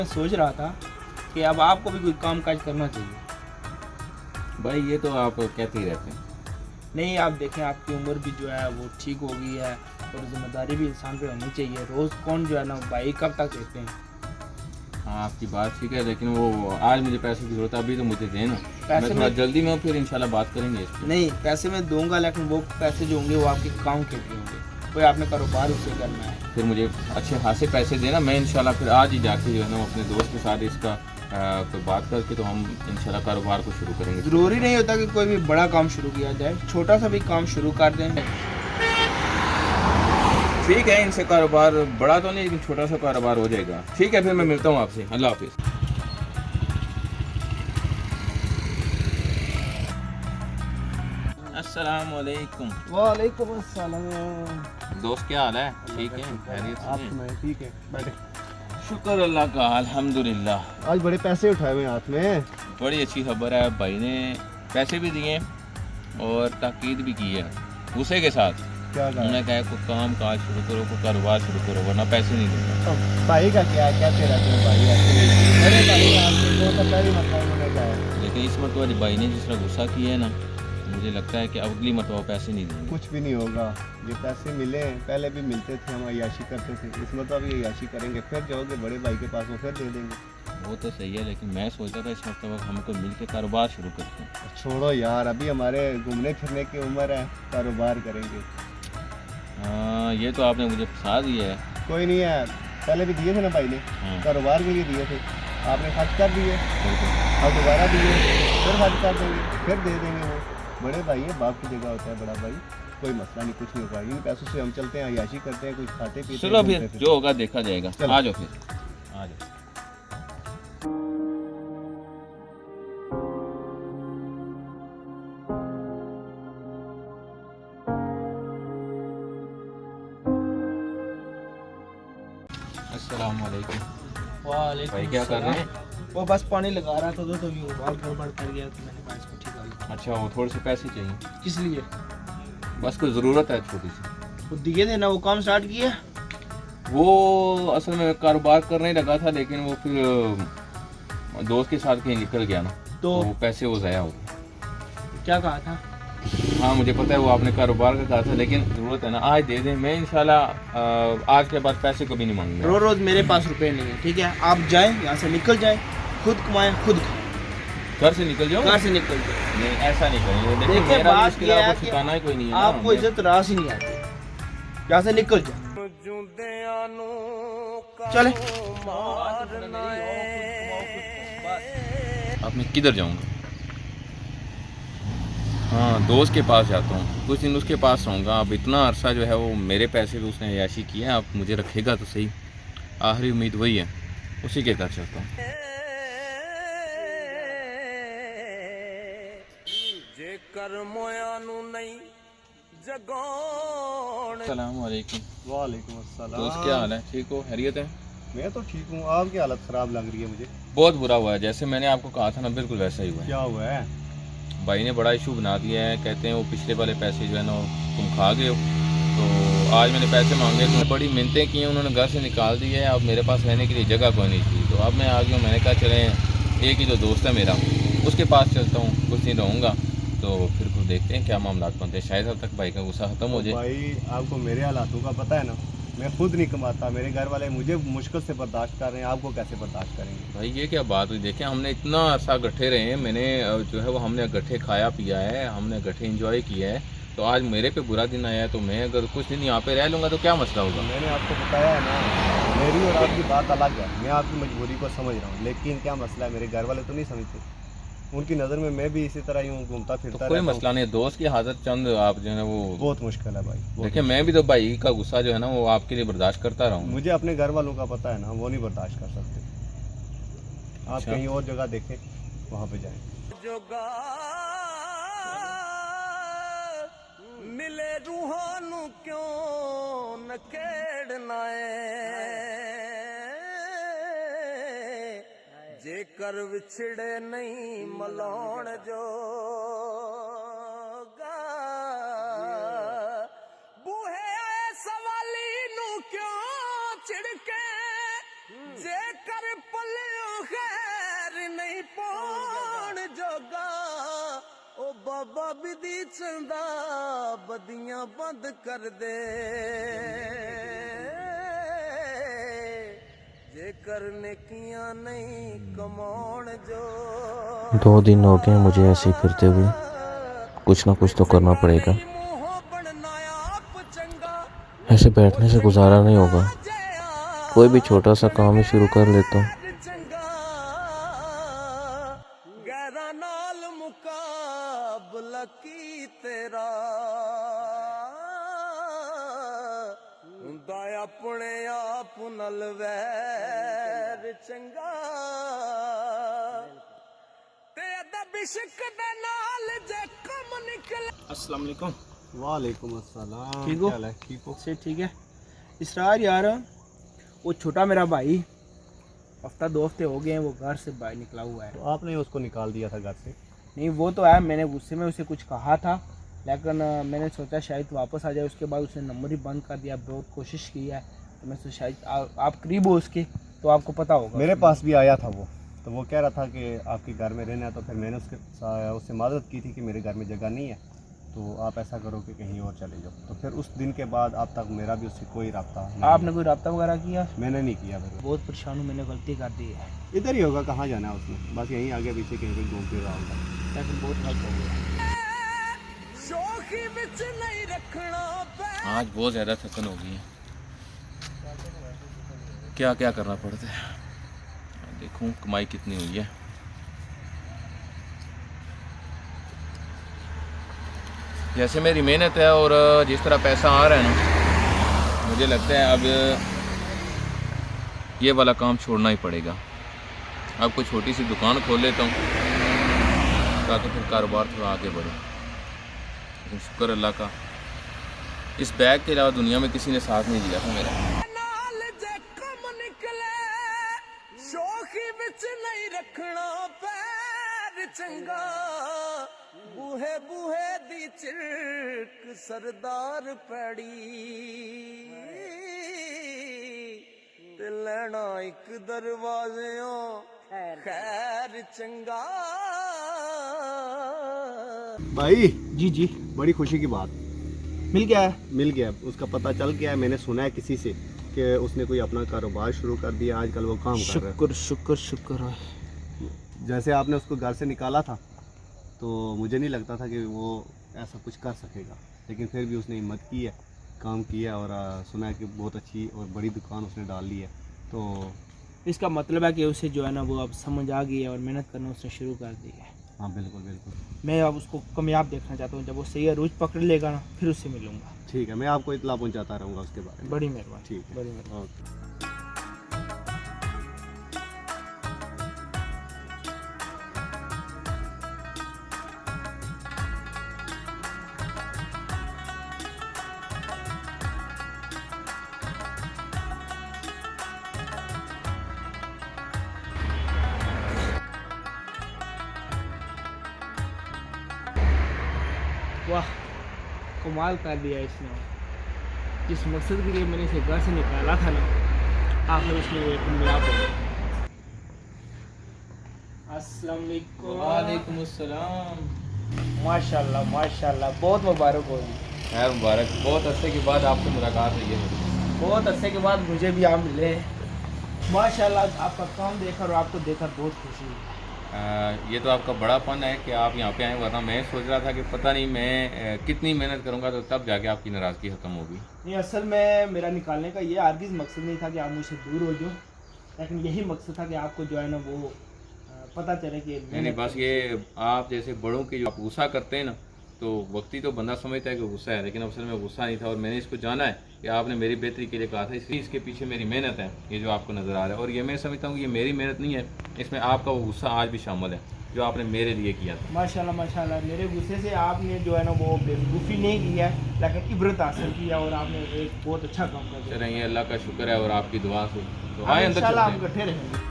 मैं सोच रहा था कि अब आपको भी कोई काम काज करना चाहिए। भाई ये तो आप कहते ही रहते हैं। नहीं, आप देखें आपकी उम्र भी जो है वो ठीक हो गई है और जिम्मेदारी भी इंसान पे होनी चाहिए। रोज़ कौन जो है ना भाई कब तक देते हैं। हाँ आपकी बात ठीक है, लेकिन वो आज मुझे पैसे की जरूरत है, अभी तो मुझे देना। पैसे मैं थोड़ा में जल्दी में हूँ, फिर इंशाल्लाह बात करेंगे इस पे। नहीं, पैसे मैं दूंगा लेकिन वो पैसे जो होंगे वो आपके काम के लिए होंगे। कोई आपने कारोबार उससे करना है। फिर मुझे अच्छे खासे पैसे देना, मैं इंशाल्लाह फिर आज ही जाके जो है ना अपने दोस्त के साथ इसका कोई बात करके तो हम इंशाल्लाह कारोबार को शुरू करेंगे। ज़रूरी नहीं होता कि कोई भी बड़ा काम शुरू किया जाए, छोटा सा भी काम शुरू कर दें। ठीक है, इनसे कारोबार बड़ा तो नहीं लेकिन छोटा सा कारोबार हो जाएगा। ठीक है, फिर मैं मिलता हूँ आपसे। अल्लाह हाफिज़। अस्सलाम वालेकुम। वालेकुम अस्सलाम। दोस्त क्या हाल है? ठीक है, खैरियत आप से? सुनाए? ठीक है, बैठे। शुक्र अल्लाह का, अल्हम्दुलिल्लाह। आज बड़े पैसे उठाए हुए हाथ में। बड़ी अच्छी खबर है, भाई ने पैसे भी दिए और ताकीद भी की है गुस्से के साथ। क्या उन्होंने कहा कोई काम काज शुरू करो, कोई कारोबार शुरू करो, वरना पैसे नहीं दूंगा। भाई का क्या है, कहते रहते हैं भाई ऐसे। अरे भाई आपके को तो पहली मतलब उन्होंने कहा है लेकिन इस मरतबा भाई ने जिस तरह गुस्सा किया है ना, मुझे लगता है कि अगली मरतबा पैसे नहीं देंगे। कुछ भी नहीं होगा। ये पैसे मिले, पहले भी मिलते थे, हम अय्याशी करते थे। इसमें तो अभी अय्याशी करेंगे, फिर जाओगे बड़े भाई के पास, वो फिर दे देंगे। वो तो सही है, लेकिन मैं सोचता था इस मरतबा हमको मिल के कारोबार शुरू करते हैं। छोड़ो यार, अभी हमारे घूमने फिरने की उम्र है, कारोबार करेंगे। हाँ ये तो आपने मुझे फंसा दिया है। कोई नहीं है, पहले भी दिए थे ना भाई ने, हाँ। कारोबार के लिए दिए थे, आपने खर्च कर दिए, अब दोबारा दिए, फिर खर्च कर देंगे, फिर दे देंगे। वो बड़े भाई है, बाप की जगह होता है बड़ा भाई। कोई मसला नहीं, कुछ नहीं होगा। इन पैसों से हम चलते हैं, अय्याशी करते हैं, कुछ खाते पीते चलो हैं, फिर घूमते जो होगा देखा जाएगा। चलो। आ जाओ फिर, आ जाओ। अस्सलाम वालेकुम। वालेकुम भाई क्या कर रहे हैं? वो बस पानी लगा रहा था तो भी वो बहुत गड़बड़ कर गया तो मैंने कहा इसको ठीक कर लिया। अच्छा, वो थोड़े से पैसे चाहिए, किस लिए? बस कोई ज़रूरत है छोटी सी। वो दिए थे ना, वो काम स्टार्ट किया। वो असल में कारोबार करने लगा था, लेकिन वो फिर दोस्त के साथ कहीं निकल गया ना, तो वो पैसे वो ज़ाया हो गए। क्या कहा था? हाँ मुझे पता है वो आपने कारोबार का कहा था, लेकिन ज़रूरत है ना आज दे दें। मैं इंशाल्लाह आज के बाद पैसे कभी नहीं मांगूंगा। रोज रोज मेरे पास रुपए नहीं है, ठीक है? आप जाएं यहाँ से, निकल जाएं, खुद कमाएं खुद खाएं। घर से निकल जाओ। घर से निकल जाएं। नहीं ऐसा नहीं करेंगे, देखिए देखिए मेरा भी बात इसके ये अलावा है कुछ कि ठिकाना ही कोई नहीं है ना। आपको इज्जत रास ही नहीं आती। यहाँ से निकल जाए। चले। अब मैं किधर जाऊंगा? हाँ दोस्त के पास जाता हूँ, कुछ दिन उसके पास रहूँगा। अब इतना अरसा जो है वो मेरे पैसे भी उसने अय्याशी किए हैं, अब मुझे रखेगा तो सही। आखिरी उम्मीद वही है, उसी के घर चलता हूँ। अस्सलाम वालेकुम। वालेकुम अस्सलाम। दोस्त क्या हाल है? ठीक हो? खैरियत है? मैं तो ठीक हूँ, आपकी हालत ख़राब लग रही है मुझे। बहुत बुरा हुआ है, जैसे मैंने आपको कहा था ना बिल्कुल वैसा ही हुआ है। क्या हुआ है? भाई ने बड़ा इशू बना दिया है, कहते हैं वो पिछले वाले पैसे जो है ना तुम खा गए हो। तो आज मैंने पैसे मांगे तो बड़ी मिन्नतें की हैं, उन्होंने घर से निकाल दिए है। अब मेरे पास रहने के लिए जगह कोई नहीं थी, तो अब मैं आ गया हूँ। मैंने कहा चलें, एक ही जो दोस्त है मेरा उसके पास चलता हूँ, कुछ दिन रहूँगा, तो फिर कुछ देखते हैं क्या मामला बनते हैं। शायद अब तक भाई का गुस्सा ख़त्म हो जाए। भाई आपको मेरे हालातों का पता है ना, मैं खुद नहीं कमाता, मेरे घर वाले मुझे मुश्किल से बर्दाश्त कर रहे हैं, आपको कैसे बर्दाश्त करेंगे? भाई ये क्या बात हुई? देखें हमने इतना अरसा गट्ठे रहे हैं, मैंने जो है वो हमने गट्ठे खाया पिया है, हमने गट्ठे एंजॉय किया है। तो आज मेरे पे बुरा दिन आया है, तो मैं अगर कुछ दिन यहाँ पे रह लूँगा तो क्या मसला होगा? मैंने आपको बताया है ना, मेरी और आपकी बात अलग है। मैं आपकी मजबूरी को समझ रहा हूँ, लेकिन क्या मसला है, मेरे घर वाले तो नहीं समझते। उनकी नज़र में मैं भी इसी तरह ही हूँ, घूमता तो फिरता कोई रहता हूँ। मसला नहीं, दोस्त की हाजत चंद आप जो है ना वो बहुत मुश्किल है भाई, बहुत देखिए। मैं भी तो भाई का गुस्सा जो है ना वो आपके लिए बर्दाश्त करता रहा हूँ। मुझे अपने घर वालों का पता है ना, वो नहीं बर्दाश्त कर सकते। आप अच्छा। कहीं और जगह देखें, वहाँ पे जाएं। मिले रूहानू क्यों न खेड़ना जेकर विछड़े नहीं मलाउण जो बूहे आए सवाली नू क्यों छिड़के जेकर पल ਆਬਦੀ ਚੰਦਾ ਬਦੀਆਂ ਬੰਦ ਕਰ ਦੇ जेकर नेकियां नहीं कमाउण जो 2 दिन हो गए मुझे ऐसे ही फिरते हुए, कुछ ना कुछ तो करना पड़ेगा। ऐसे बैठने से गुजारा नहीं होगा, कोई भी छोटा सा काम ही शुरू कर लेता हूँ। गैरा नाल मुकाबला की तेरा हुंदा अपने आप नल वैर चंगा ते अदब इश्क दे नाल जे कम निकले। अस्सलाम वालेकुम। वालेकुम अस्सलाम। ठीक हो? क्या हाल है? ठीक हो? से ठीक है। इसरार यार, वो छोटा मेरा भाई हफ्ता 2 हफ्ते हो गए हैं वो घर से बाहर निकला हुआ है। तो आपने उसको निकाल दिया था घर से? नहीं वो तो है, मैंने गुस्से में उसे कुछ कहा था, लेकिन मैंने सोचा शायद वापस आ जाए। उसके बाद उसने नंबर ही बंद कर दिया। बहुत कोशिश की है, तो मैं सोचा शायद आप करीब हो उसके, तो आपको पता होगा। मेरे पास भी आया था वो, तो वो कह रहा था कि आपके घर में रहना है। तो फिर मैंने उससे माजरत की थी कि मेरे घर में जगह नहीं है, तो आप ऐसा करो कि कहीं और चले जाओ। तो फिर उस दिन के बाद अब तक मेरा भी उससे कोई रब्ता नहीं। आपने कोई रब्ता वगैरह किया? मैंने नहीं किया। फिर बहुत परेशान हूँ, मैंने गलती कर दी है। इधर ही होगा, कहाँ जाना है उसने, बस यहीं आगे पीछे कहीं पे घूम फिर रहा होगा। लेकिन बहुत गलत हो गया। शौकी विच नहीं रखना आज बहुत ज़्यादा थकन हो गई है, क्या क्या करना पड़ता है। देखूं कमाई कितनी हुई है। जैसे मेरी मेहनत है और जिस तरह पैसा आ रहा है ना, मुझे लगता है अब ये वाला काम छोड़ना ही पड़ेगा। अब कोई छोटी सी दुकान खोल लेता हूँ ताकि फिर कारोबार थोड़ा आगे बढ़े। लेकिन शुक्र अल्लाह का, इस बैग के अलावा दुनिया में किसी ने साथ नहीं दिया था मेरा। नाल जे कम निकले शौकी विच नहीं रखना पैर चंगा बूहे बूहे दी चिरक सरदार पैड़ी ते लेना एक दरवाज़ियों खैर चंगा। भाई जी जी, बड़ी खुशी की बात, मिल गया है। मिल गया, उसका पता चल गया है। मैंने सुना है किसी से कि उसने कोई अपना कारोबार शुरू कर दिया, आजकल वो काम कर रहा है। शुक्र शुक्र शुक्र। जैसे आपने उसको घर से निकाला था, तो मुझे नहीं लगता था कि वो ऐसा कुछ कर सकेगा, लेकिन फिर भी उसने हिम्मत की है, काम किया और सुना है कि बहुत अच्छी और बड़ी दुकान उसने डाल ली है। तो इसका मतलब है कि उसे जो है ना वो अब समझ आ गई है और मेहनत करना उसने शुरू कर दी है। हाँ बिल्कुल बिल्कुल। मैं अब उसको कामयाब देखना चाहता हूँ। जब वो सही अरूज पकड़ लेगा ना, फिर उससे मिलूंगा। ठीक है, मैं आपको इतला पहुंचाता रहूँगा उसके बारे में। बड़ी मेहरबानी। ठीक है, बड़ी मेहरबानी। ओके। वाह, कमाल कर दिया इसने। जिस मकसद के लिए मैंने इसे घर से निकाला था ना, आखिर उसने वो कामयाब हो गया। अस्सलाम वालेकुम। अस्सलाम। माशाल्लाह माशाल्लाह, बहुत मुबारक हो जी। खैर मुबारक, बहुत अरसे के बाद आपसे मुलाकात हुई है मेरी। बहुत अरसे के बाद मुझे भी आप मिले। माशाल्लाह, आपका काम देखकर और आपको देखकर बहुत खुशी हुई। ये तो आपका बड़ापन है कि आप यहाँ पे आए, वरना मैं सोच रहा था कि पता नहीं मैं कितनी मेहनत करूँगा तो तब जाके आपकी नाराज़गी ख़त्म होगी। नहीं, असल में मेरा निकालने का ये हरगिज़ मकसद नहीं था कि आप मुझसे दूर हो जाओ, लेकिन यही मकसद था कि आपको जो है ना वो पता चले कि नहीं बस ये आप जैसे बड़ों की जो आप गुस्सा करते हैं ना, तो वक्ती तो बंदा समझता है कि गुस्सा है, लेकिन असल में गुस्सा नहीं था। और मैंने इसको जाना है कि आपने मेरी बेहतरी के लिए कहा था, इसलिए इसके पीछे मेरी मेहनत है, ये जो आपको नज़र आ रहा है। और ये मैं समझता हूँ कि ये मेरी मेहनत नहीं है, इसमें आपका वो गुस्सा आज भी शामिल है जो आपने मेरे लिए किया था। माशाल्लाह माशाल्लाह, मेरे गुस्से से आपने जो है ना वो बेवकूफ़ी नहीं किया, लेकिन इबरत हासिल किया और आपने एक बहुत अच्छा काम कर दिया। चलें, ये अल्लाह का शुक्र है और आपकी दुआ से। तो आए अंदर इंशाल्लाह चलते हम हैं। इकट्ठे रहेंगे।